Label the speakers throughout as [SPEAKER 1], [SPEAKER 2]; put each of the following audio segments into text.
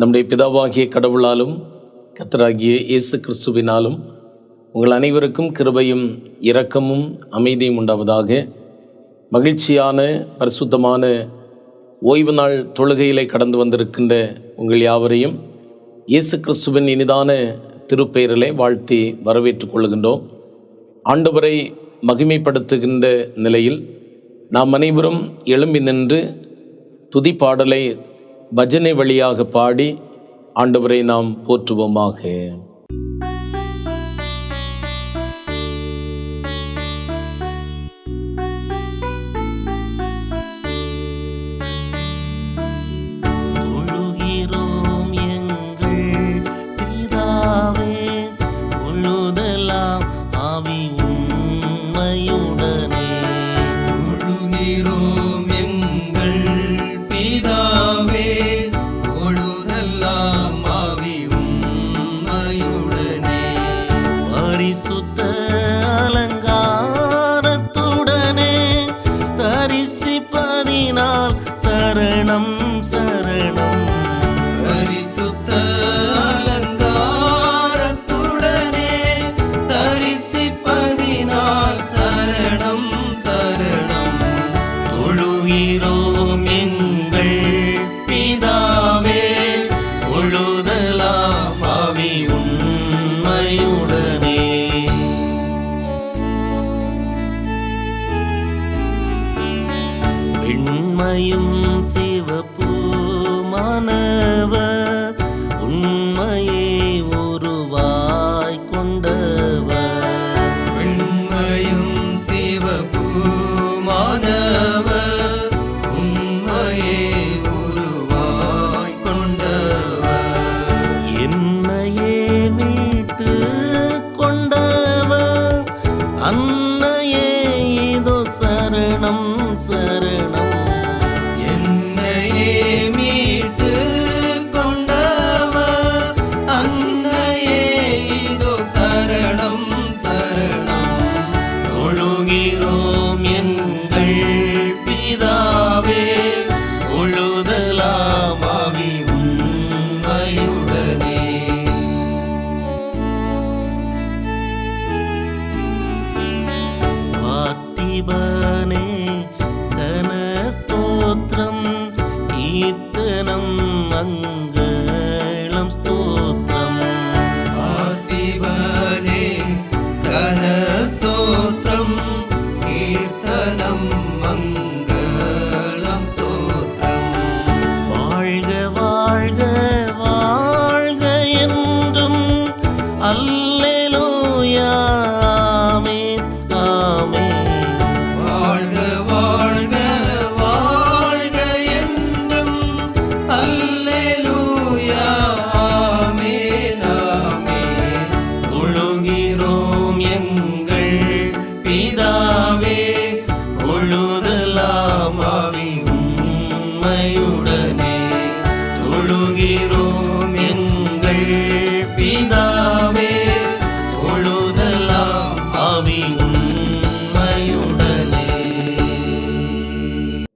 [SPEAKER 1] நம்முடைய பிதாவாகிய கடவுளாலும் கர்த்தராகிய இயேசு கிறிஸ்துவினாலும் உங்கள் அனைவருக்கும் கிருபையும் இரக்கமும் அமைதியும் உண்டாவதாக. மகிழ்ச்சியான பரிசுத்தமான ஓய்வு நாள் தொழுகையிலே கடந்து வந்திருக்கின்ற உங்கள் யாவரையும் இயேசு கிறிஸ்துவின் இனிதான திருப்பெயரிலே வாழ்த்தி வரவேற்றுக் கொள்கின்றோம். ஆண்டவரை மகிமைப்படுத்துகின்ற நிலையில் நாம் அனைவரும் எழும்பி நின்று துதிப்பாடலை பஜனை வழியாக பாடி ஆண்டவரை நாம் போற்றுவோமாக.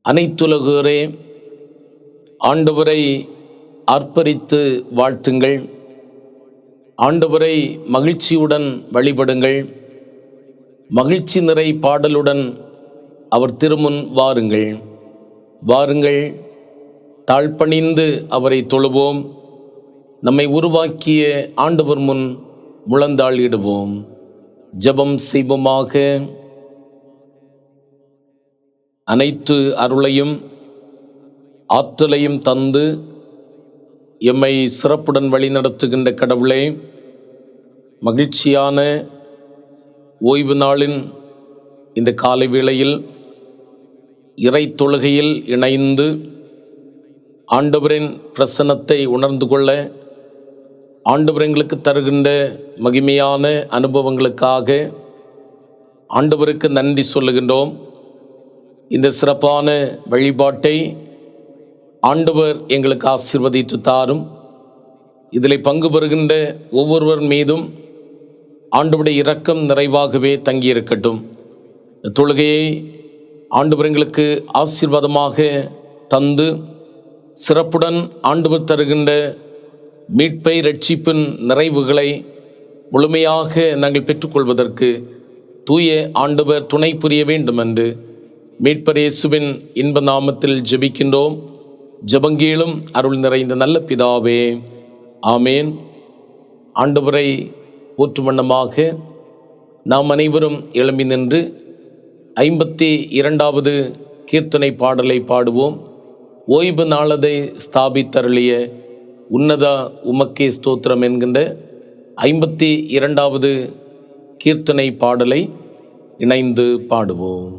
[SPEAKER 1] அனைத்துலகோரே ஆண்டவரை ஆர்ப்பரித்து வாழ்த்துங்கள். ஆண்டவரை மகிழ்ச்சியுடன் வழிபடுங்கள். மகிழ்ச்சி நிறை பாடலுடன் அவர் திருமுன் வாருங்கள். வாருங்கள், தாழ்பணிந்து அவரை தொழுவோம். நம்மை உருவாக்கிய ஆண்டவர் முன் முழந்தாளிடுவோம். ஜெபம் செய்வோமாக. அனைத்து அருளையும் ஆற்றலையும் தந்து எம்மை சிறப்புடன் வழிநடத்துகின்ற கடவுளே, மகிழ்ச்சியான ஓய்வு நாளின் இந்த காலை வேளையில் இறை தொழுகையில் இணைந்து ஆண்டவரின் பிரசன்னத்தை உணர்ந்து கொள்ள ஆண்டவர் எங்களுக்கு தருகின்ற மகிமையான அனுபவங்களுக்காக ஆண்டவருக்கு நன்றி சொல்லுகின்றோம். இந்த சிறப்பான வழிபாட்டை ஆண்டவர் எங்களுக்கு ஆசீர்வதித்து தாரும். இதில் பங்கு பெறுகின்ற ஒவ்வொருவர் மீதும் ஆண்டவருடைய இரக்கம் நிறைவாகவே தங்கியிருக்கட்டும். தொழுகையை ஆண்டவர் எங்களுக்கு ஆசீர்வாதமாக தந்து சிறப்புடன் ஆண்டவர் தருகின்ற மீட்பை ரட்சிப்பின் நிறைவுகளை முழுமையாக நாங்கள் பெற்றுக்கொள்வதற்கு தூய ஆண்டவர் துணை புரிய வேண்டும் என்று மீட்பர் இயேசுவின் இன்ப நாமத்தில் ஜெபிக்கின்றோம். ஜெபங்கேளும் அருள் நிறைந்த நல்ல பிதாவே, ஆமேன். ஆண்டவரை போற்றும் வண்ணமாக நாம் அனைவரும் எழும்பி நின்று 52வது கீர்த்தனை பாடலை பாடுவோம். ஓய்வு நாளதை ஸ்தாபித்தருளிய உன்னதா உமக்கே ஸ்தோத்திரம் என்கின்ற 52வது கீர்த்தனை பாடலை இணைந்து பாடுவோம்.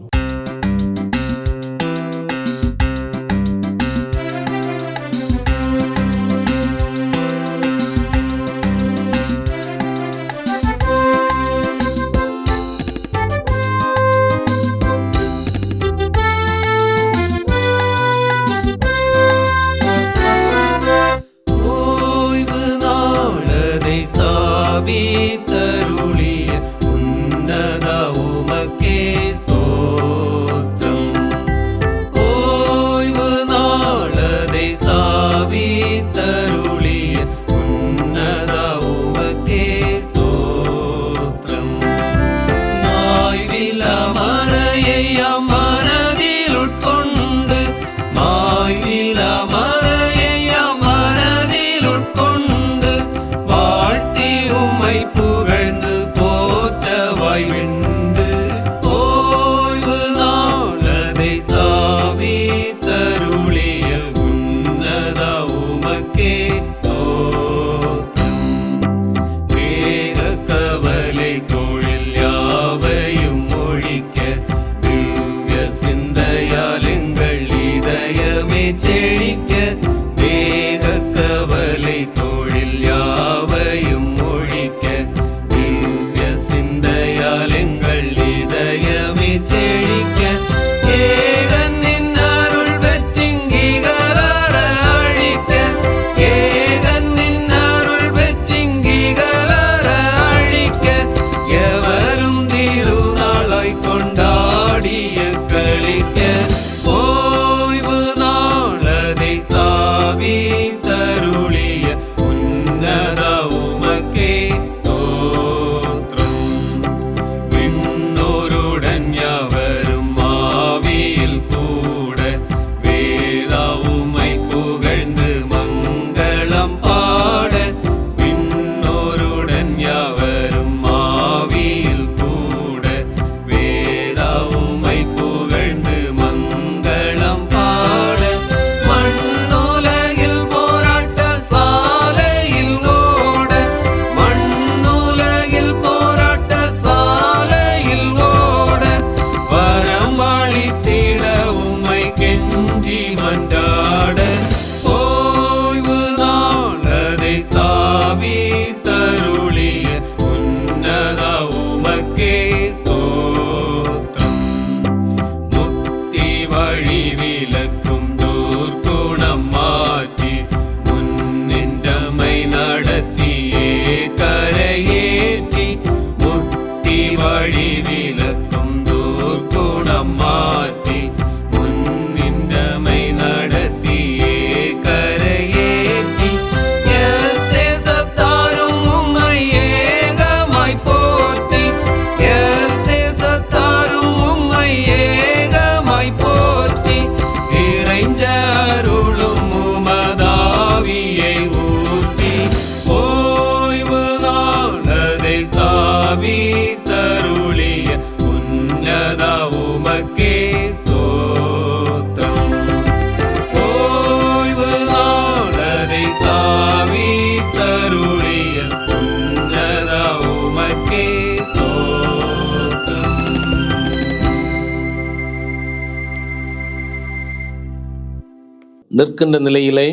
[SPEAKER 1] நிற்கின்ற நிலையிலே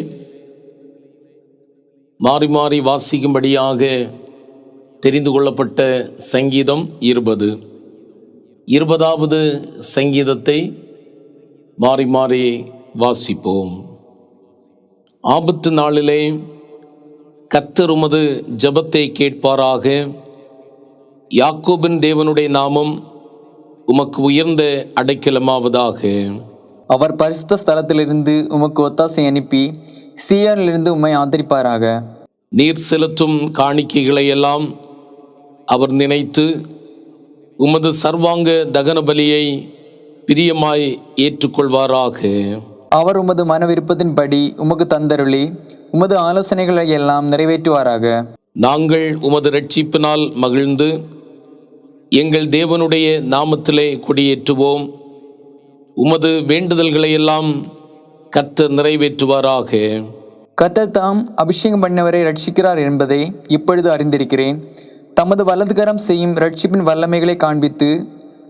[SPEAKER 1] மாறி மாறி வாசிக்கும்படியாக தெரிந்து கொள்ளப்பட்ட சங்கீதம் 20வது சங்கீதத்தை மாறி மாறி வாசிப்போம். ஆபத்து நாளிலே கர்த்தர் உமது ஜெபத்தை கேட்பாராக. யாக்கோபின் தேவனுடைய நாமம் உமக்கு உயர்ந்த அடைக்கலமாவதாக.
[SPEAKER 2] அவர் பரிசுத்த ஸ்தலத்திலிருந்து உமக்கு ஒத்தாசை அனுப்பி சீயோனிலிருந்து உம்மை ஆதரிப்பாராக.
[SPEAKER 1] நீர் செலுத்தும் காணிக்கைகளை எல்லாம் அவர் நினைத்து உமது சர்வாங்க தகன பலியை பிரியமாய் ஏற்றுக்கொள்வாராக.
[SPEAKER 2] அவர் உமது மன விருப்பத்தின்படி உமக்கு தந்தருளி உமது ஆலோசனைகளை எல்லாம் நிறைவேற்றுவாராக.
[SPEAKER 1] நாங்கள் உமது இரட்சிப்பினால் மகிழ்ந்து எங்கள் தேவனுடைய நாமத்திலே கொடியேற்றுவோம். உமது வேண்டுதல்களை எல்லாம் கர்த்தர் நிறைவேற்றுவாராக.
[SPEAKER 2] கர்த்தர் தாம் அபிஷேகம் பண்ணவரை ரட்சிக்கிறார் என்பதை இப்பொழுது அறிந்திருக்கிறேன். தமது வலதுகரம் செய்யும் ரட்சிப்பின் வல்லமைகளை காண்பித்து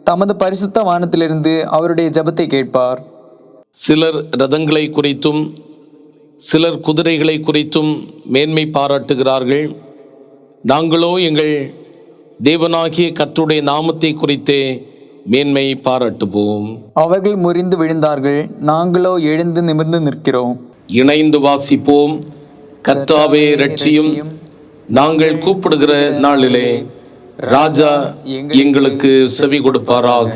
[SPEAKER 2] தமது பரிசுத்த வானத்திலிருந்து அவருடைய ஜெபத்தை கேட்பார்.
[SPEAKER 1] சிலர் இரதங்களை குறித்தும் சிலர் குதிரைகளை குறித்தும் மேன்மை பாராட்டுகிறார்கள். நாங்களோ எங்கள் தேவனாகிய கர்த்தருடைய நாமத்தை குறித்தே மேன்மை பாராட்டுவோம்.
[SPEAKER 2] அவர்கள் முறிந்து விழுந்தார்கள், நாங்களோ எழுந்து நிமிர்ந்து நிற்கிறோம்.
[SPEAKER 1] இணைந்து வாசிப்போம். கர்த்தாவே இரட்சியும், நாங்கள் கூப்பிடுகிற நாளிலே ராஜா எங்களுக்கு செவி கொடுப்பாராக.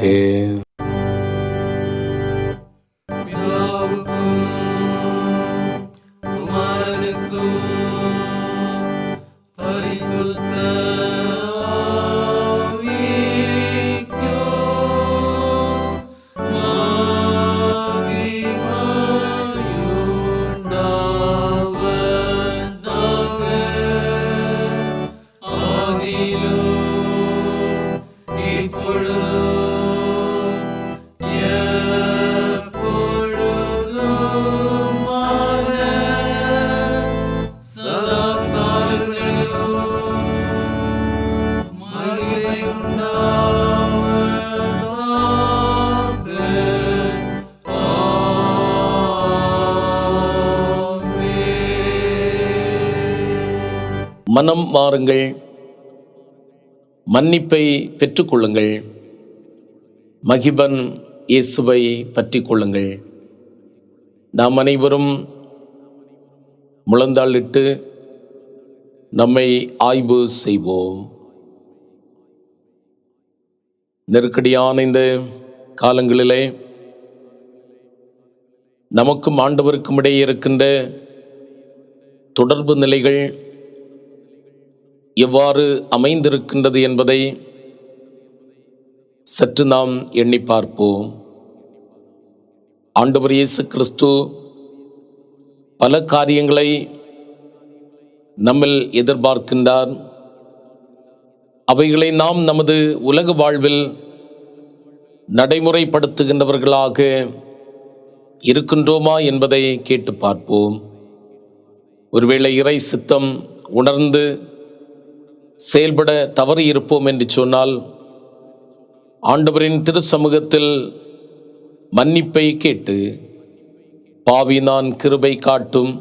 [SPEAKER 1] மனம் மாறுங்கள், மன்னிப்பை பெற்றுக்கொள்ளுங்கள், மகிபன் இயேசுவை பற்றி கொள்ளுங்கள். நாம் அனைவரும் முழந்தாளிட்டு நம்மை ஆய்வு செய்வோம். நெருக்கடியான இந்த காலங்களிலே நமக்கும் ஆண்டவருக்கும் இடையே இருக்கின்ற தொடர்பு நிலைகள் எவ்வாறு அமைந்திருக்கின்றது என்பதை சற்று நாம் எண்ணி பார்ப்போம். ஆண்டவர் இயேசு கிறிஸ்து பல காரியங்களை நம்மில் எதிர்பார்க்கின்றார். அவைகளை நாம் நமது உலக வாழ்வில் நடைமுறைப்படுத்துகின்றவர்களாக இருக்கின்றோமா என்பதை கேட்டு பார்ப்போம். ஒருவேளை இறை சித்தம் உணர்ந்து செயல்பட தவறி இருப்போம் என்று சொன்னால் ஆண்டவரின் திரு சமூகத்தில் மன்னிப்பை கேட்டு பாவி நான் கிருபை காட்டும்,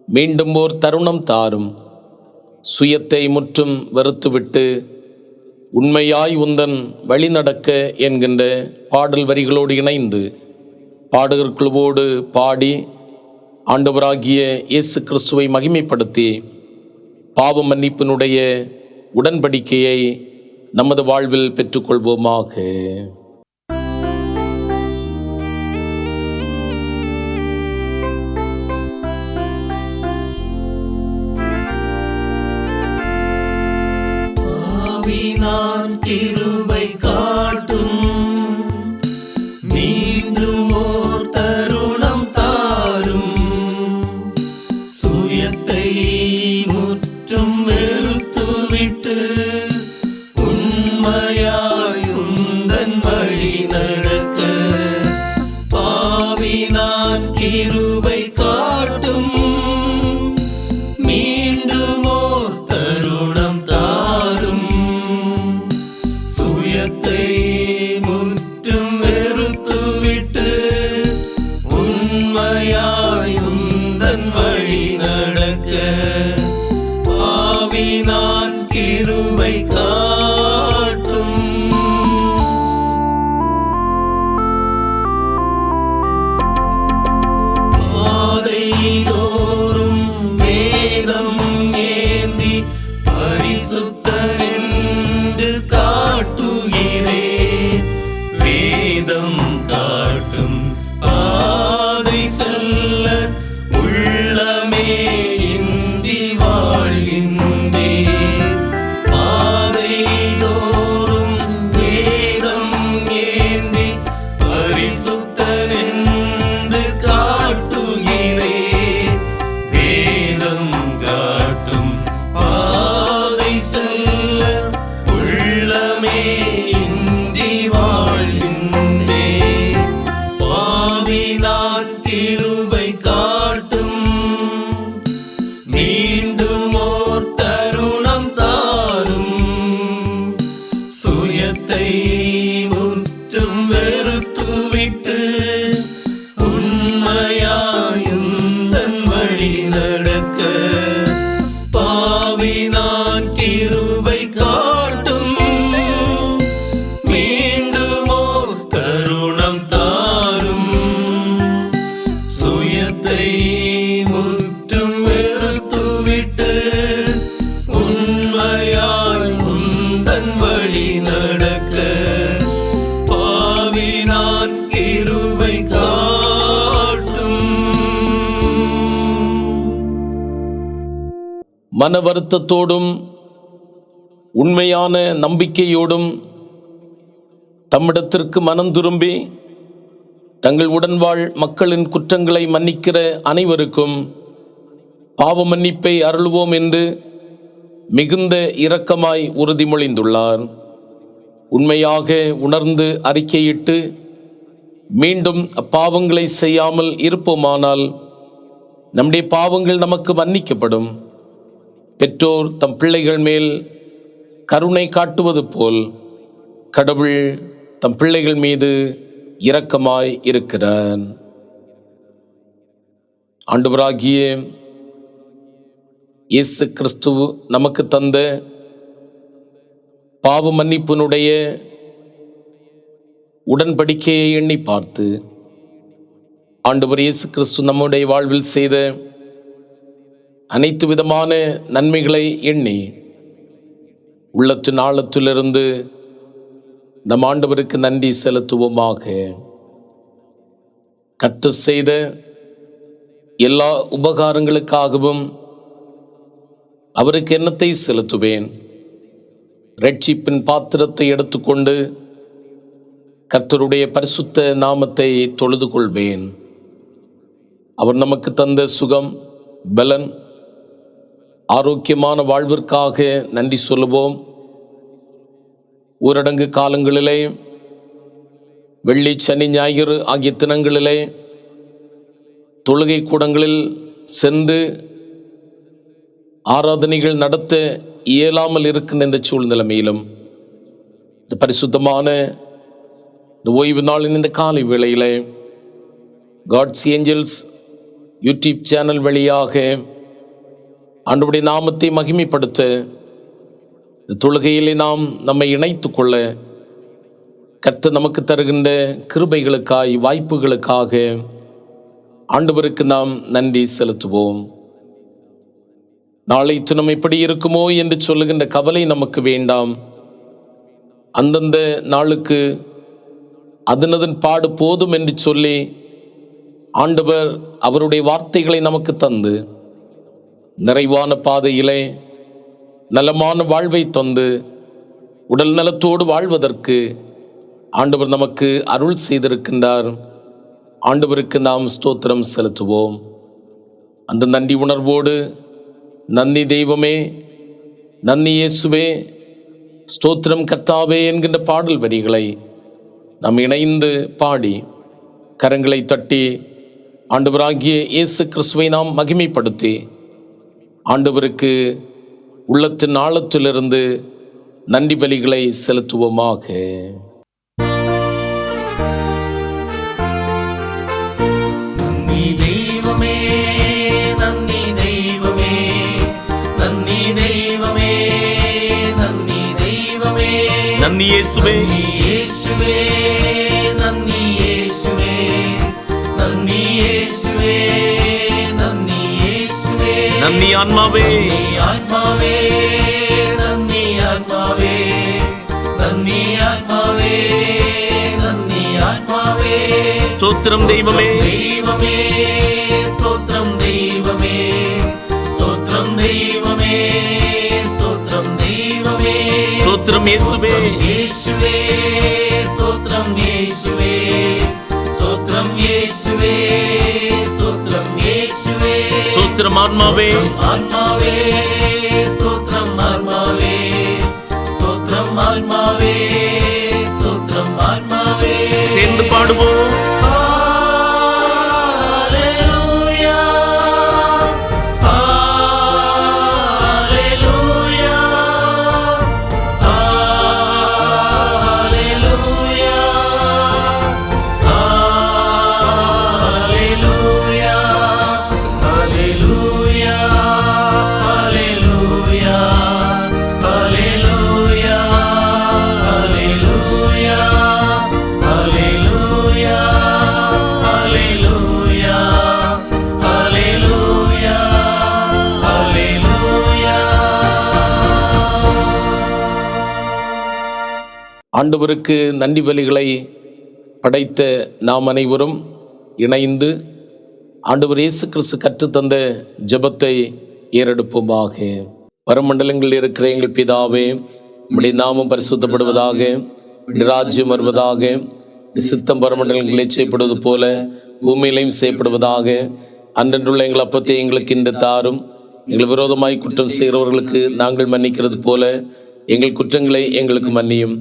[SPEAKER 1] மீண்டும் ஓர் தருணம் தாரும், சுயத்தை முற்றும் வெறுத்துவிட்டு உண்மையாய் உந்தன் வழி நடக்க என்கின்ற பாடல் வரிகளோடு இணைந்து பாடகர் குழுவோடு பாடி ஆண்டவராகிய இயேசு கிறிஸ்துவை மகிமைப்படுத்தி பாவ மன்னிப்பினுடைய உடன்படிக்கையை நமது வாழ்வில் பெற்றுக்கொள்வோமாக.
[SPEAKER 3] நான் கிருபை காட்டும், மீண்டும் ஓர் தருணம் தாரும், சுயத்தை முற்றும் வெறுத்துவிட்டு உண்மையாய் உந்தன் வழி நடக்க பாவி நான் கிருபை காட்டும், மீண்டும் ஓர் தருணம் தாரும், சுயத்தை முற்றும் வெறுத்துவிட்டு உண்மையாய் உந்தன் வழி நடக்க பாவி நான் கிருபை காட்டும். பாதைதோறும் வேதம் ஏந்தி பரிசுத்தரென்று காட்டுகிறேன், வேதம் காட்டும் பாதை செல்ல உள்ளமே இன்றி வா செல்ல உள்ளமே இன்றி வாழ்கின்றே. பாவி நான் கிருபை காட்டும் மீண்டுமோர் தருணம் தாரும். சுயத்தை முற்றும் வெறுத்துவிட்டு உண்மையாயுந்தன் வழி நடக்க. பாவி நான் கிருபை காட்டும் மீண்டுமோர் தருணம் தாரும். சுயத்தை முற்றும் வெறுத்துவிட்டு உண்மையாய் உந்தன் வழி நடக்க. பாவி நான் கிருபை காட்டும்.
[SPEAKER 1] மன வருத்தத்தோடும் உண்மையான நம்பிக்கையோடும் தம்மிடத்திற்கு மனம் திரும்பி தங்கள் உடன்வாழ் மக்களின் குற்றங்களை மன்னிக்கிற அனைவருக்கும் பாவ மன்னிப்பை அருள்வோம் என்று மிகுந்த இரக்கமாய் உறுதிமொழிந்துள்ளார். உண்மையாக உணர்ந்து அறிக்கையிட்டு மீண்டும் அப்பாவங்களை செய்யாமல் இருப்போமானால் நம்முடைய பாவங்கள் நமக்கு மன்னிக்கப்படும். பெற்றோர் தம் பிள்ளைகள் மேல் கருணை காட்டுவது போல் கடவுள் தம் பிள்ளைகள் மீது இரக்கமாய் இருக்கிறார். ஆண்டவராகிய இயேசு கிறிஸ்து நமக்கு தந்த பாவ மன்னிப்பினுடைய உடன்படிக்கையை எண்ணி பார்த்து ஆண்டவர் இயேசு கிறிஸ்து நம்முடைய வாழ்வில் செய்த அனைத்து விதமான நன்மைகளை எண்ணி உள்ளத்தின் ஆழத்திலிருந்து நம் ஆண்டவருக்கு நன்றி செலுத்துவோமாக. கற்று செய்த எல்லா உபகாரங்களுக்காகவும் அவருக்கு எண்ணத்தை செலுத்துவேன். இரட்சிப்பின் பாத்திரத்தை எடுத்துக்கொண்டு கர்த்தருடைய பரிசுத்த நாமத்தை தொழுது கொள்வேன். அவர் நமக்கு தந்த சுகம், பலன், ஆரோக்கியமான வாழ்விற்காக நன்றி சொல்லுவோம். ஊரடங்கு காலங்களிலே, வெள்ளி, சனி, ஞாயிறு ஆகிய தினங்களிலே தொழுகை கூடங்களில் சென்று ஆராதனைகள் நடத்த இயலாமல் இருக்கின்ற இந்த சூழ்நிலைமையிலும் இந்த பரிசுத்தமான இந்த ஓய்வு நாளின் இந்த காலை வேளையிலே காட்ஸ் ஏஞ்சல்ஸ் யூடியூப் சேனல் வழியாக ஆண்டவருடைய நாமத்தை மகிமைப்படுத்த இந்த தொழுகையிலே நாம் நம்மை இணைத்துக் கொள்ள கர்த்தர் நமக்கு தருகின்ற கிருபைகளுக்காய், வாய்ப்புகளுக்காக ஆண்டவருக்கு நாம் நன்றி செலுத்துவோம். நாளை தினம் எப்படி இருக்குமோ என்று சொல்லுகின்ற கவலை நமக்கு வேண்டாம். அந்தந்த நாளுக்கு அதனதன் பாடு போதும் என்று சொல்லி ஆண்டவர் அவருடைய வார்த்தைகளை நமக்கு தந்து நிறைவான பாதையிலே நலமான வாழ்வை தந்து உடல் நலத்தோடு வாழ்வதற்கு ஆண்டவர் நமக்கு அருள் செய்திருக்கின்றார். ஆண்டவருக்கு நாம் ஸ்தோத்திரம் செலுத்துவோம். அந்த நன்றி உணர்வோடு நன்றி தெய்வமே, நன்றி இயேசுவே, ஸ்தோத்திரம் கர்த்தாவே என்கின்ற பாடல் வரிகளை நாம் இணைந்து பாடி கரங்களை தட்டி ஆண்டவராகிய இயேசு கிறிஸ்துவை நாம் மகிமைப்படுத்தி ஆண்டவருக்கு உள்ளத்தின் ஆழத்திலிருந்து நன்றி பலிகளை செலுத்துவோமாக.
[SPEAKER 3] நன்றி தெய்வமே, நன்றி தெய்வமே, நன்றி தெய்வமே, நன்றி தெய்வமே,
[SPEAKER 1] நன்றி இயேசுவே,
[SPEAKER 3] இயேசுவே, நன்றி இயேசுவே, நன்றி இயேசுவே, நன்றி இயேசுவே,
[SPEAKER 1] நன்றி ஆன்மாவே,
[SPEAKER 3] ஆத்மாவே, நன்றி ஆத்மாவே, நன்றி ஆத்மாவே, நன்றி ஆத்மாவே,
[SPEAKER 1] ஸ்தோத்திரம் தெய்வமே,
[SPEAKER 3] தெய்வமே, ஸ்தோத்திரம் தெய்வமே, ஸ்தோத்திரம் தெய்வமே, ஸ்தோத்திரம் தெய்வமே,
[SPEAKER 1] ஸ்தோத்திரம் இயேசுவே,
[SPEAKER 3] இயேசுவே, ஸ்தோத்திரம் இயேசுவே, ஸ்தோத்திரம் இயேசுவே, ஸ்தோத்திரம் இயேசுவே,
[SPEAKER 1] ஸ்தோத்திரம் ஆன்மாவே,
[SPEAKER 3] ஆத்மாவே, ஸ்தோத்திரம் ஆத்மாவே,
[SPEAKER 1] ஆண்டவருக்கு நன்றி பலிகளை படைத்த நாம் அனைவரும் இணைந்து ஆண்டவர் இயேசு கிறிஸ்து கற்றுத்தந்த ஜெபத்தை ஏறெடுப்போமாக. பரமண்டலங்களில் இருக்கிற எங்கள் பிதாவே, உம்முடைய நாமம் பரிசுத்தப்படுவதாக, உம்முடைய ராஜ்யம் வருவதாக, உம்முடைய சித்தம் பரமண்டலங்களில் செய்யப்படுவது போல பூமியிலையும் செய்யப்படுவதாக. அன்றன்றுள்ள எங்கள் அப்பத்தை எங்களுக்கு இன்று தாரும். எங்கள் விரோதமாய் குற்றம் செய்கிறவர்களுக்கு நாங்கள் மன்னிக்கிறது போல எங்கள் குற்றங்களை எங்களுக்கு மன்னியும்.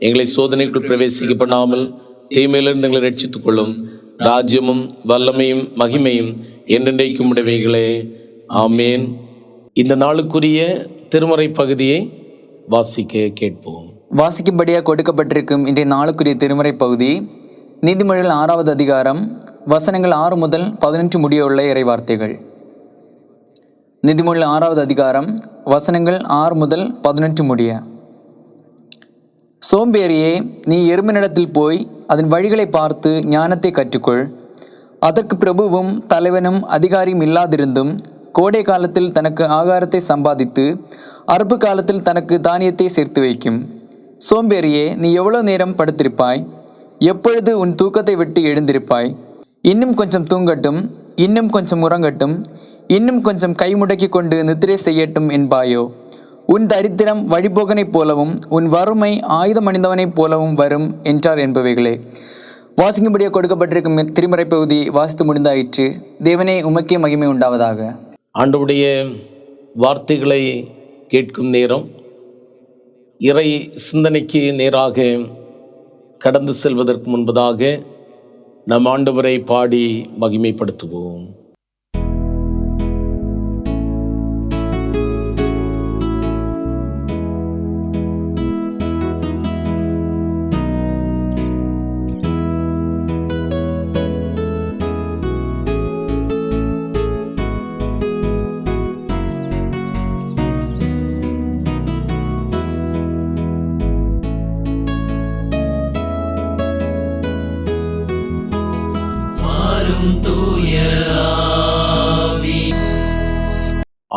[SPEAKER 1] எங்களை சோதனைக்குள் பிரவேசிக்க பண்ணாமல் தீமையிலிருந்து எங்களை ரட்சித்துக் கொள்ளும். ராஜ்யமும் வல்லமையும் மகிமையும் என்றென்றைக்கும் உடையவைகளே. ஆமேன். இந்த நாளுக்குரிய திருமறை பகுதியை வாசிக்க கேட்போம்.
[SPEAKER 2] வாசிக்கும்படியாக கொடுக்கப்பட்டிருக்கும் இன்றைய நாளுக்குரிய திருமறை பகுதி நீதிமொழிகள் 6வது அதிகாரம் வசனங்கள் 6 முதல் 11 முடிய உள்ள இறைவார்த்தைகள். நீதிமொழிகள் 6வது அதிகாரம் வசனங்கள் 6 முதல் 11 முடிய. சோம்பேறியே, நீ எறும்பினிடத்தில் போய் அதன் வழிகளை பார்த்து ஞானத்தை கற்றுக்கொள். அதற்கு பிரபுவும் தலைவனும் அதிகாரியும் இல்லாதிருந்தும் கோடை காலத்தில் தனக்கு ஆகாரத்தை சம்பாதித்து அறுப்பு காலத்தில் தனக்கு தானியத்தை சேர்த்து வைக்கும். சோம்பேறியே, நீ எவ்வளோ நேரம் படுத்திருப்பாய்? எப்பொழுது உன் தூக்கத்தை விட்டு எழுந்திருப்பாய்? இன்னும் கொஞ்சம் தூங்கட்டும், இன்னும் கொஞ்சம் உறங்கட்டும், இன்னும் கொஞ்சம் கைமுடக்கி கொண்டு நித்திரை செய்யட்டும் என்பாயோ? உன் தரித்திரம் வழிபோகனைப் போலவும் உன் வறுமை ஆயுதம் அணிந்தவனைப் போலவும் வரும் என்றார் என்பவைகளே. வாசிக்கும்படியாக கொடுக்கப்பட்டிருக்கும் திருமறை பகுதி வாசித்து முடிந்தாயிற்று. தேவனே, உமக்கே மகிமை உண்டாவதாக.
[SPEAKER 1] ஆண்டவருடைய வார்த்தைகளை கேட்கும் நேரம். இறை சிந்தனைக்கு நேராக கடந்து செல்வதற்கு முன்பதாக நம் ஆண்டவரை பாடி மகிமைப்படுத்துவோம்.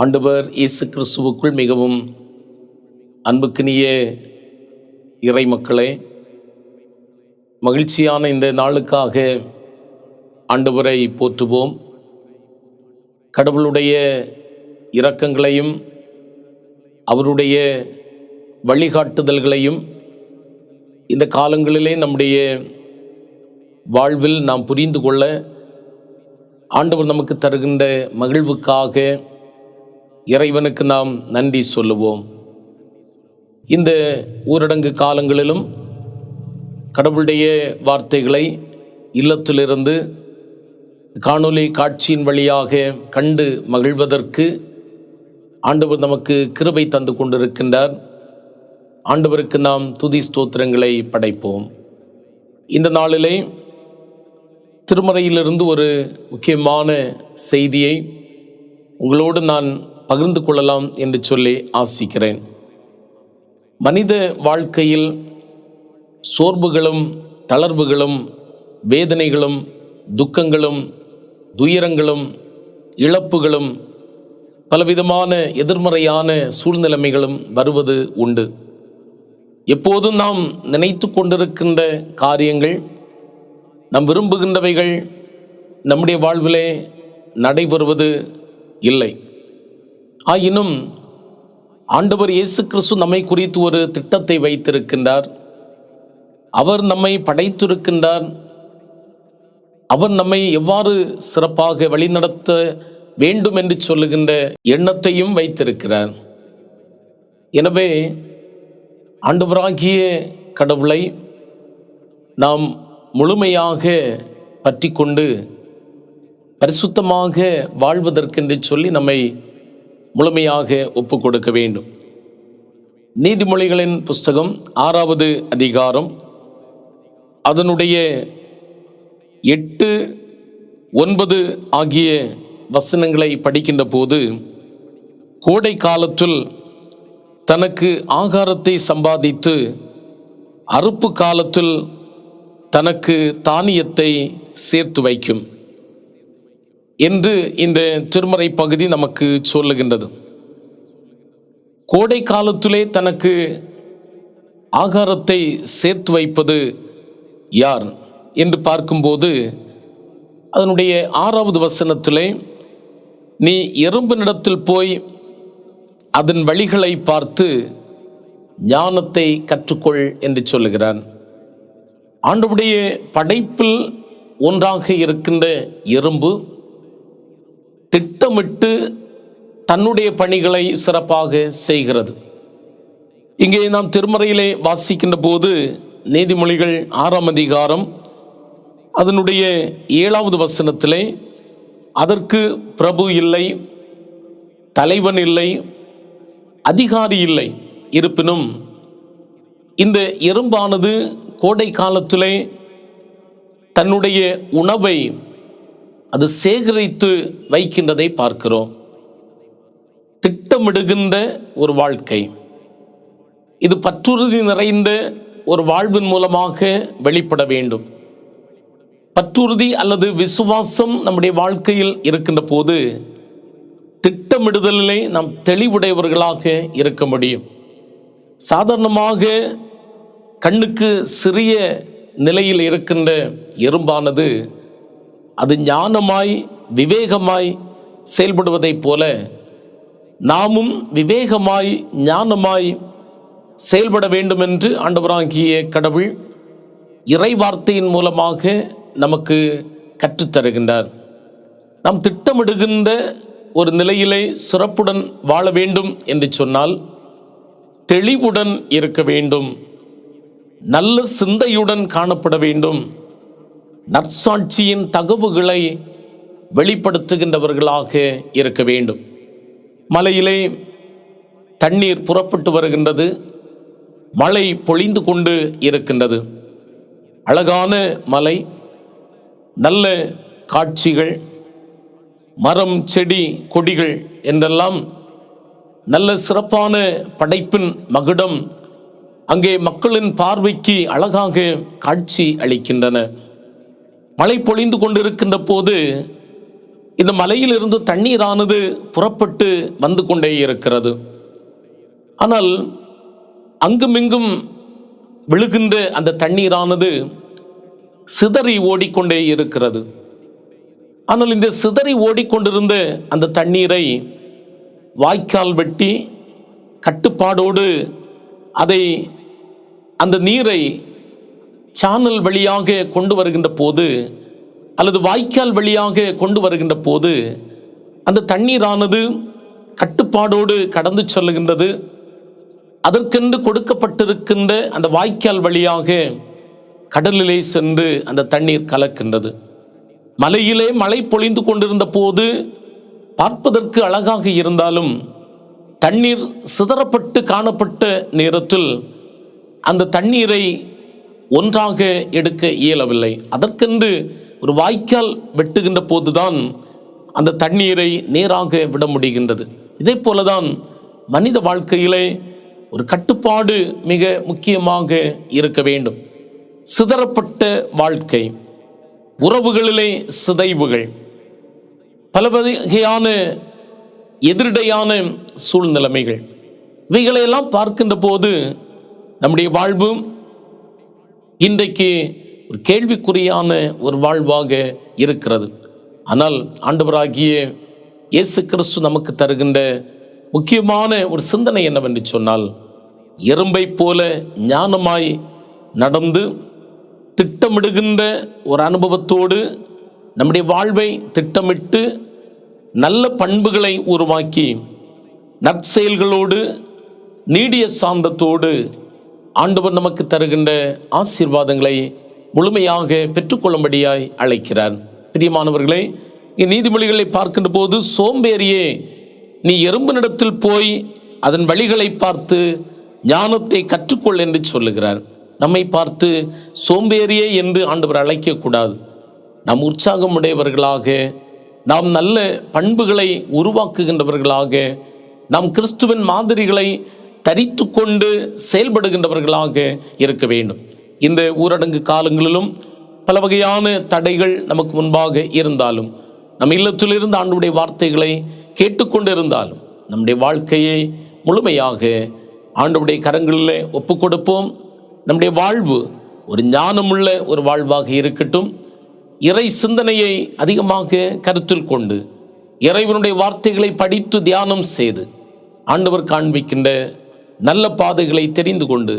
[SPEAKER 1] ஆண்டவர் இயேசு கிறிஸ்துவுக்குள் மிகவும் அன்புக்கினிய இறை மக்களே, மகிழ்ச்சியான இந்த நாளுக்காக ஆண்டவரை போற்றுவோம். கடவுளுடைய இரக்கங்களையும் அவருடைய வழிகாட்டுதல்களையும் இந்த காலங்களிலே நம்முடைய வாழ்வில் நாம் புரிந்து கொள்ள ஆண்டவர் நமக்கு தருகின்ற மகிழ்வுக்காக இறைவனுக்கு நாம் நன்றி சொல்லுவோம். இந்த ஊரடங்கு காலங்களிலும் கடவுளுடைய வார்த்தைகளை இல்லத்திலிருந்து காணொளி காட்சியின் வழியாக கண்டு மகிழ்வதற்கு ஆண்டவர் நமக்கு கிருபை தந்து கொண்டிருக்கின்றார். ஆண்டவருக்கு நாம் துதி ஸ்தோத்திரங்களை படைப்போம். இந்த நாளிலே திருமறையிலிருந்து ஒரு முக்கியமான செய்தியை உங்களோடு நான் பகிர்ந்து கொள்ளலாம் என்று சொல்லி ஆசிக்கிறேன். மனித வாழ்க்கையில் சோர்வுகளும் தளர்வுகளும் வேதனைகளும் துக்கங்களும் துயரங்களும் இழப்புகளும் பலவிதமான எதிர்மறையான சூழ்நிலைமைகளும் வருவது உண்டு. எப்போதும் நாம் நினைத்து கொண்டிருக்கின்ற காரியங்கள், நாம் விரும்புகின்றவைகள் நம்முடைய வாழ்விலே நடைபெறுவது இல்லை. ஆயினும் ஆண்டவர் இயேசு கிறிஸ்து நம்மை குறித்து ஒரு திட்டத்தை வைத்திருக்கின்றார். அவர் நம்மை படைத்திருக்கின்றார். அவர் நம்மை எவ்வாறு சிறப்பாக வழிநடத்த வேண்டும் என்று சொல்லுகின்ற எண்ணத்தையும் வைத்திருக்கிறார். எனவே ஆண்டவராகிய கடவுளை நாம் முழுமையாக பற்றி கொண்டு பரிசுத்தமாக வாழ்வதற்கென்று சொல்லி நம்மை முழுமையாக ஒப்பு கொடுக்க வேண்டும். நீதிமொழிகளின் புஸ்தகம் 6வது அதிகாரம் அதனுடைய 8, 9 ஆகிய வசனங்களை படிக்கின்ற போது, கோடை காலத்தில் தனக்கு ஆகாரத்தை சம்பாதித்து அறுப்பு காலத்தில் தனக்கு தானியத்தை சேர்த்து வைக்கும் என்று இந்த திருமறை பகுதி நமக்கு சொல்லுகின்றது. கோடை காலத்திலே தனக்கு ஆகாரத்தை சேர்த்து வைப்பது யார் என்று பார்க்கும்போது அதனுடைய 6வது வசனத்திலே, நீ எறும்பினிடத்தில் போய் அதன் வழிகளை பார்த்து ஞானத்தை கற்றுக்கொள் என்று சொல்லுகிறான். ஆண்டவருடைய படைப்பில் ஒன்றாக இருக்கின்ற எறும்பு திட்டமிட்டு தன்னுடைய பணிகளை சிறப்பாக செய்கிறது. இங்கே நாம் திருமறையிலே வாசிக்கின்ற போது நீதிமொழிகள் 6ஆம் அதிகாரம் அதனுடைய 7வது வசனத்திலே, அதற்கு பிரபு இல்லை, தலைவன் இல்லை, அதிகாரி இல்லை, இருப்பினும் இந்த எறும்பானது கோடை காலத்திலே தன்னுடைய உணவை அது சேகரித்து வைக்கின்றதை பார்க்கிறோம். திட்டமிடுகின்ற ஒரு வாழ்க்கை, இது பற்றுறுதி நிறைந்த ஒரு வாழ்வின் மூலமாக வெளிப்பட வேண்டும். பற்றுறுதி அல்லது விசுவாசம் நம்முடைய வாழ்க்கையில் இருக்கின்ற போது திட்டமிடுதலிலே நாம் தெளிவுடையவர்களாக இருக்க முடியும். சாதாரணமாக கண்ணுக்கு சிறிய நிலையில் இருக்கின்ற எறும்பானது அது ஞானமாய் விவேகமாய் செயல்படுவதைப் போல நாமும் விவேகமாய் ஞானமாய் செயல்பட வேண்டும் என்று ஆண்டவராகிய கடவுள் இறை வார்த்தையின் மூலமாக நமக்கு கற்றுத்தருகின்றார். நாம் திட்டமிடுகின்ற ஒரு நிலையிலே சிறப்புடன் வாழ வேண்டும் என்று சொன்னால் தெளிவுடன் இருக்க வேண்டும், நல்ல சிந்தையுடன் காணப்பட வேண்டும், நற்சாட்சியின் தகவுகளை வெளிப்படுத்துகின்றவர்களாக இருக்க வேண்டும். மலையிலே தண்ணீர் புறப்பட்டு வருகின்றது, மழை பொழிந்து கொண்டு இருக்கின்றது. அழகான மலை, நல்ல காட்சிகள், மரம் செடி கொடிகள் என்றெல்லாம் நல்ல சிறப்பான படைப்பின் மகுடம் அங்கே மக்களின் பார்வைக்கு அழகாக காட்சி அளிக்கின்றன. மழை பொழிந்து கொண்டிருக்கின்ற போது இந்த மலையிலிருந்து தண்ணீரானது புறப்பட்டு வந்து கொண்டே இருக்கிறது. ஆனால் அங்குமிங்கும் விழுகின்ற அந்த தண்ணீரானது சிதறி ஓடிக்கொண்டே இருக்கிறது. ஆனால் இந்த சிதறி ஓடிக்கொண்டிருந்த அந்த தண்ணீரை வாய்க்கால் வெட்டி கட்டுப்பாடோடு அதை அந்த நீரை சானல் வழியாக கொண்டு வருகின்ற போது அல்லது வாய்க்கால் வழியாக கொண்டு வருகின்ற போது அந்த தண்ணீரானது கட்டுப்பாடோடு கடந்து செல்லுகின்றது. அதற்கென்று கொடுக்கப்பட்டிருக்கின்ற அந்த வாய்க்கால் வழியாக கடலிலே சென்று அந்த தண்ணீர் கலக்கின்றது. மலையிலே மழை பொழிந்து கொண்டிருந்த போது பார்ப்பதற்கு அழகாக இருந்தாலும் தண்ணீர் சிதறப்பட்டு காணப்பட்ட நேரத்தில் அந்த தண்ணீரை ஒன்றாக எடுக்க இயலவில்லை. அதற்கென்று ஒரு வாய்க்கால் வெட்டுகின்ற போதுதான் அந்த தண்ணீரை நேராக விட முடிகின்றது. இதே போலதான் மனித வாழ்க்கையிலே ஒரு கட்டுப்பாடு மிக முக்கியமாக இருக்க வேண்டும். சிதறப்பட்ட வாழ்க்கை, உறவுகளிலே சிதைவுகள், பல வகையான எதிரடையான சூழ்நிலைமைகள், இவைகளையெல்லாம் பார்க்கின்ற போது நம்முடைய வாழ்வு இன்றைக்கு ஒரு கேள்விக்குறியான ஒரு வாழ்வாக இருக்கிறது. ஆனால் ஆண்டவராகிய இயேசு கிறிஸ்து நமக்கு தருகின்ற முக்கியமான ஒரு சிந்தனை என்னவென்று சொன்னால், எறும்பை போல ஞானமாய் நடந்து திட்டமிடுகின்ற ஒரு அனுபவத்தோடு நம்முடைய வாழ்வை திட்டமிட்டு நல்ல பண்புகளை உருவாக்கி நற்செயல்களோடு நீடிய சாந்தத்தோடு ஆண்டவர் நமக்கு தருகின்ற ஆசீர்வாதங்களை முழுமையாக பெற்றுக்கொள்ளும்படியாய் அழைக்கிறார். பிரியமானவர்களே, நீதிமொழிகளை பார்க்கின்ற போது, சோம்பேறியே நீ எறும்பினிடத்தில் போய் அதன் வழிகளை பார்த்து ஞானத்தை கற்றுக்கொள் என்று சொல்லுகிறார். நம்மை பார்த்து சோம்பேறியே என்று ஆண்டவர் அழைக்கக்கூடாது. நாம் உற்சாகமுடையவர்களாக, நாம் நல்ல பண்புகளை உருவாக்குகின்றவர்களாக, நாம் கிறிஸ்துவின் மாதிரிகளை தரித்து கொண்டு செயல்படுகின்றவர்களாக இருக்க வேண்டும். இந்த ஊரடங்கு காலங்களிலும் பல வகையான தடைகள் நமக்கு முன்பாக இருந்தாலும், நம் இல்லத்திலிருந்து ஆண்டவருடைய வார்த்தைகளை கேட்டுக்கொண்டு இருந்தாலும், நம்முடைய வாழ்க்கையை முழுமையாக ஆண்டவருடைய கரங்களில் ஒப்பு கொடுப்போம். நம்முடைய வாழ்வு ஒரு ஞானமுள்ள ஒரு வாழ்வாக இருக்கட்டும். இறை சிந்தனையை அதிகமாக கருத்தில் கொண்டு இறைவனுடைய வார்த்தைகளை படித்து தியானம் செய்து ஆண்டவர் காண்பிக்கின்ற நல்ல பாதைகளை தெரிந்து கொண்டு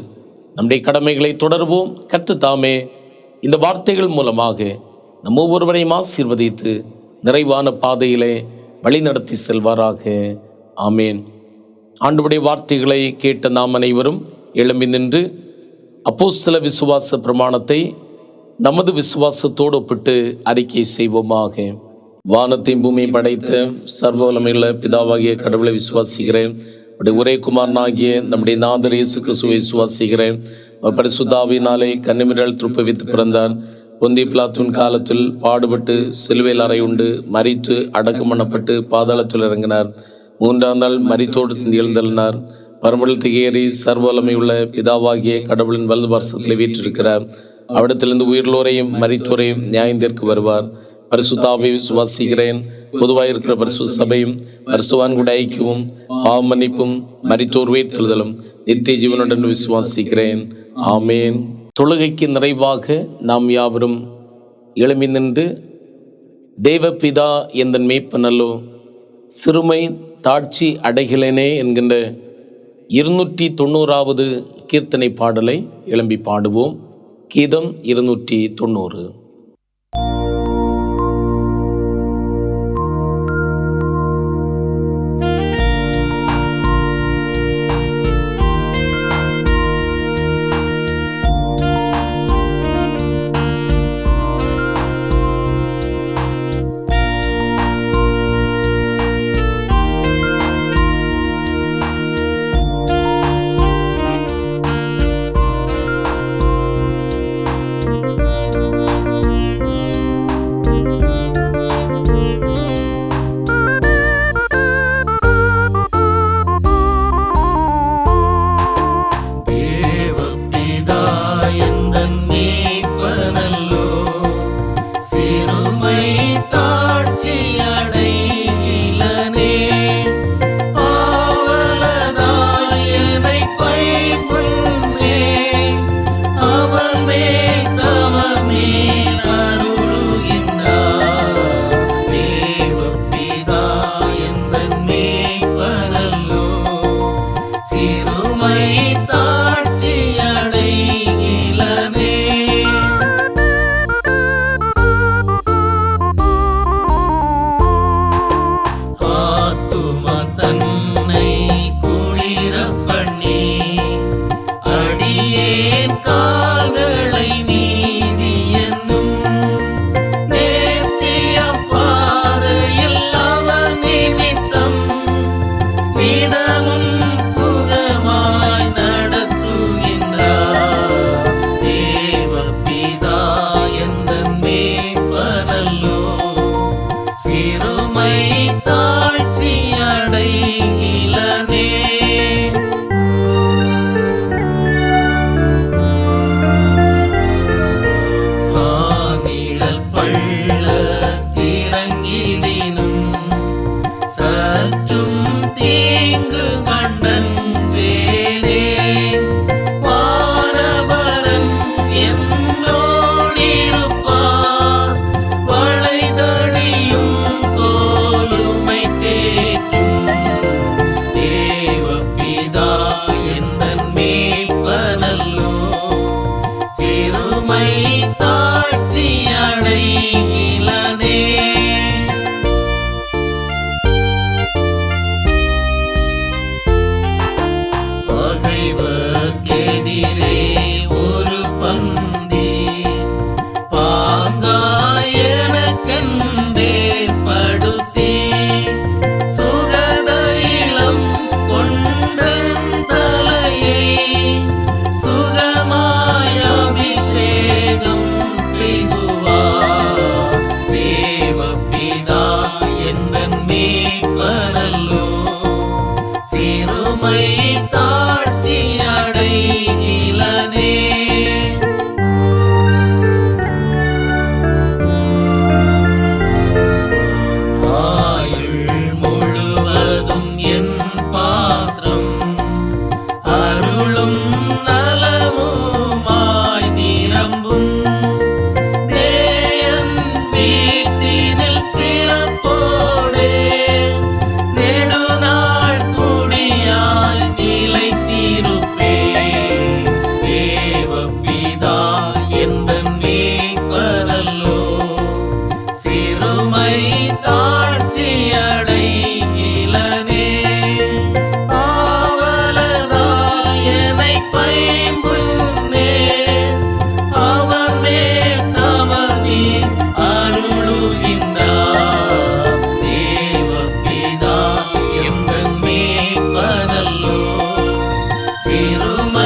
[SPEAKER 1] நம்முடைய கடமைகளை தொடர்வோம். கர்த்தர் தாமே இந்த வார்த்தைகள் மூலமாக நம் ஒவ்வொருவரையும் ஆசீர்வதித்து நிறைவான பாதையிலே வழிநடத்தி செல்வாராக. ஆமேன். ஆண்டவருடைய வார்த்தைகளை கேட்ட நாம் அனைவரும் எழும்பி நின்று அப்போஸ்தல விசுவாச பிரமாணத்தை நமது விசுவாசத்தோடு ஒப்பிட்டு அறிக்கை செய்வோமாக. வானத்தையும் பூமியை படைத்த சர்வ வல்லமையுள்ள பிதாவாகிய கடவுளை விசுவாசிக்கிறேன். அவருடைய ஒரே குமாரனாகிய நம்முடைய நாதர் இயேசு கிறிஸ்துவை விசுவாசிக்கிறேன். அவர் பரிசுத்த ஆவியினாலே கன்னிமரியாள் துற்பவித்து பிறந்தார். பொந்திய பிலாத்துவின் காலத்தில் பாடுபட்டு சிலுவையில் அறையுண்டு மரித்து அடக்கம் பண்ணப்பட்டு பாதாளத்தில் இறங்கினார். 3ஆம் நாள் மரித்தோடு எழுந்தள்ளினார். பரமண்டலத்துக்கு ஏறி சர்வ வல்லமையுள்ள பிதாவாகிய கடவுளின் வலது பார்சத்தில் வீற்றிருக்கிறார். அவிடத்திலிருந்து உயிர்லோரையும் மரித்தோரையும் நியாயந்திற்கு வருவார். பரிசுத்த ஆவியை விசுவாசிக்கிறேன். பொதுவாக இருக்கிற பரிசுத்த சபையும் பரிசுத்தவான்களுடைய ஐக்கியமும் பாவ மன்னிப்பும் மரித்தோர் உயிர்த்தெழுதலும் நித்திய ஜீவனுடன் விசுவாசிக்கிறேன். ஆமேன். தொழுகைக்கு நிறைவாக நாம் யாவரும் எழும்பி நின்று தேவபிதா எந்தன் மேய்ப்பனல்லோ சிறுமை தாட்சி அடைகிலேனே என்கின்ற 290வது கீர்த்தனை பாடலை எழும்பி பாடுவோம். கீதம் 290.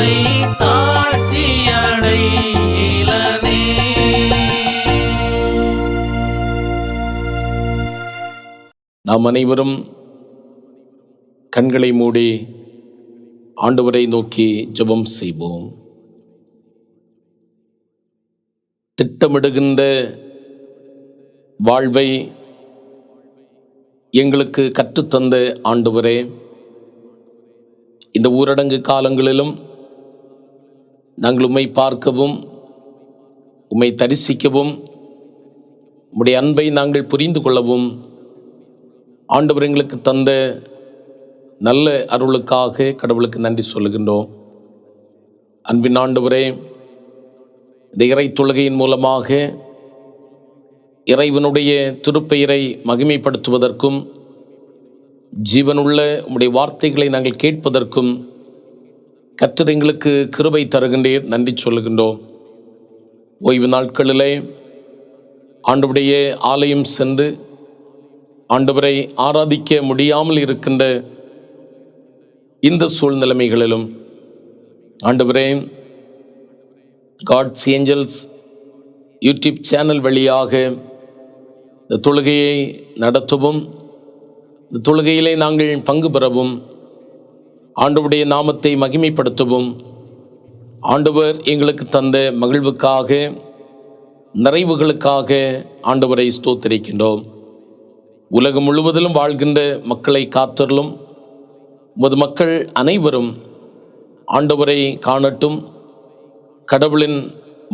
[SPEAKER 3] தாழ்மை தாட்சி அடையிலனே.
[SPEAKER 1] நாம் அனைவரும் கண்களை மூடி ஆண்டவரை நோக்கி ஜெபம் செய்வோம். திட்டமிடுகின்ற வாழ்வை எங்களுக்கு கற்றுத்தந்த ஆண்டவரே, இந்த ஊரடங்கு காலங்களிலும் நாங்கள் உம்மை பார்க்கவும் உம்மை தரிசிக்கவும் உம்முடைய அன்பை நாங்கள் புரிந்து கொள்ளவும் ஆண்டவர் எங்களுக்கு தந்த நல்ல அருளுக்காக கடவுளுக்கு நன்றி சொல்லுகின்றோம். அன்பின் ஆண்டவரே, இந்த இறை தொழுகையின் மூலமாக இறைவனுடைய திருப்பெயரை மகிமைப்படுத்துவதற்கும் ஜீவனுள்ள உம்முடைய வார்த்தைகளை நாங்கள் கேட்பதற்கும் கர்த்தர் எங்களுக்கு கிருபை தருகின்றீர், நன்றி சொல்லுகின்றோம். ஓய்வு நாட்களிலே ஆண்டவருடைய ஆலயம் சென்று ஆண்டவரை ஆராதிக்க முடியாமல் இருக்கின்ற இந்த சூழ்நிலைமைகளிலும் ஆண்டவரே, காட்ஸ் ஏஞ்சல்ஸ் யூடியூப் சேனல் வழியாக இந்த தொழுகையை நடத்தவும் இந்த தொழுகையிலே நாங்கள் பங்கு பெறவும் ஆண்டவருடைய நாமத்தை மகிமைப்படுத்தவும் ஆண்டவர் எங்களுக்கு தந்த மகிழ்வுக்காக நிறைவுகளுக்காக ஆண்டவரை ஸ்தோத்திரிக்கின்றோம். உலகம் முழுவதிலும் வாழ்கின்ற மக்களை காத்தருளும். உமது மக்கள் அனைவரும் ஆண்டவரை காணட்டும், கடவுளின்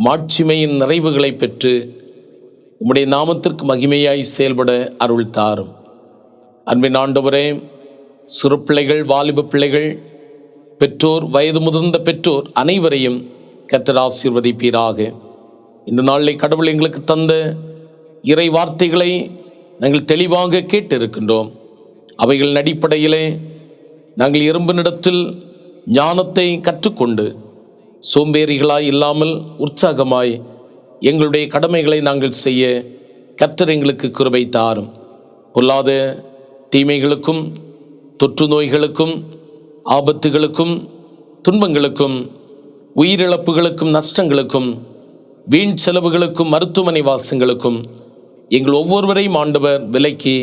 [SPEAKER 1] மாட்சிமையின் நிறைவுகளை பெற்று உம்முடைய நாமத்திற்கு மகிமையாய் செயல்பட அருள் தாரும். அன்பின் ஆண்டவரே, சிறு பிள்ளைகள், வாலிப பிள்ளைகள், பெற்றோர், வயது முதிர்ந்த பெற்றோர் அனைவரையும் கர்த்தர் ஆசீர்வதிப்பீராக. இந்த நாளில் கடவுள் எங்களுக்கு தந்த இறை வார்த்தைகளை நாங்கள் தெளிவாக கேட்டிருக்கின்றோம். அவைகளின் அடிப்படையிலே நாங்கள் இரும்பினிடத்தில் ஞானத்தை கற்றுக்கொண்டு சோம்பேறிகளாய் இல்லாமல் உற்சாகமாய் எங்களுடைய கடமைகளை நாங்கள் செய்ய கர்த்தர் எங்களுக்கு கிருபை தாரும். பொல்லாத தீமைகளுக்கும் தொற்று நோய்களுக்கும் ஆபத்துகளுக்கும் துன்பங்களுக்கும் உயிரிழப்புகளுக்கும் நஷ்டங்களுக்கும் வீண் செலவுகளுக்கும் மருத்துவமனை வாசங்களுக்கும் எங்கள் ஒவ்வொருவரையும் ஆண்டவர் விலைக்கு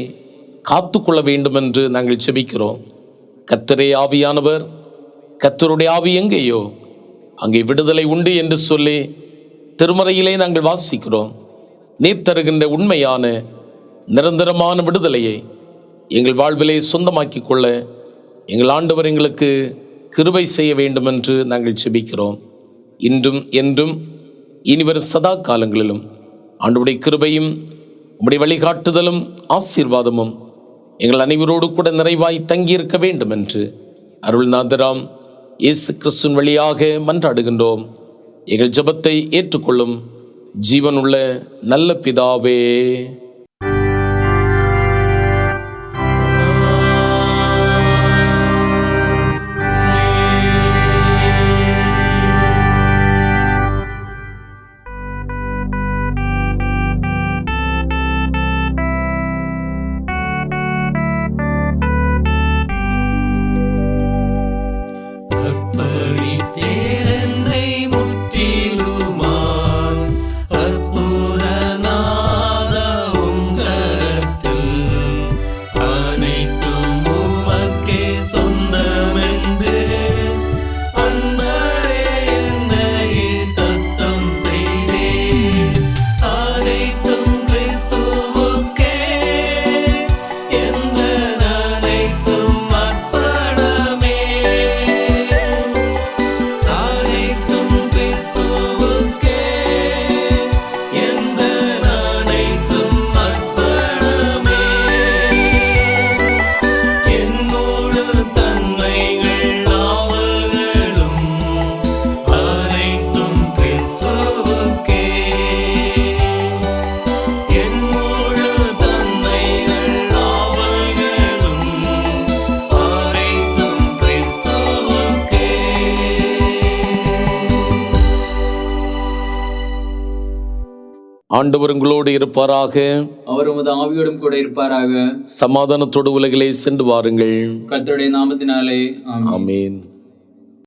[SPEAKER 1] காத்து கொள்ள வேண்டும் என்று நாங்கள் செபிக்கிறோம். கர்த்தரே ஆவியானவர், கர்த்தருடைய ஆவி எங்கேயோ அங்கே விடுதலை உண்டு என்று சொல்லி திருமறையிலே நாங்கள் வாசிக்கிறோம். நீர் தருகின்ற உண்மையான நிரந்தரமான விடுதலையை எங்கள் வாழ்விலே சொந்தமாக்கி கொள்ள எங்கள் ஆண்டவர் எங்களுக்கு கிருபை செய்ய வேண்டும் என்று நாங்கள் செபிக்கிறோம். இன்றும் என்றும் இனிவரும் சதா காலங்களிலும் ஆண்டவருடைய கிருபையும் உம்முடைய வழிகாட்டுதலும் ஆசீர்வாதமும் எங்கள் அனைவரோடு கூட நிறைவாய் தங்கியிருக்க வேண்டும் என்று அருள்நாதராம் இயேசு கிறிஸ்துவின் வழியாக மன்றாடுகின்றோம். எங்கள் ஜெபத்தை ஏற்றுக்கொள்ளும் ஜீவனுள்ள நல்ல பிதாவே. ஆண்டவர் உங்களோடு இருப்பாராக.
[SPEAKER 2] அவர் உமது ஆவியோடும் கூட இருப்பாராக.
[SPEAKER 1] சமாதானத்தோடு உலகிலே சென்று வாருங்கள்.
[SPEAKER 2] கர்த்தருடைய நாமத்தினாலே ஆமென்.
[SPEAKER 1] ஆமென்.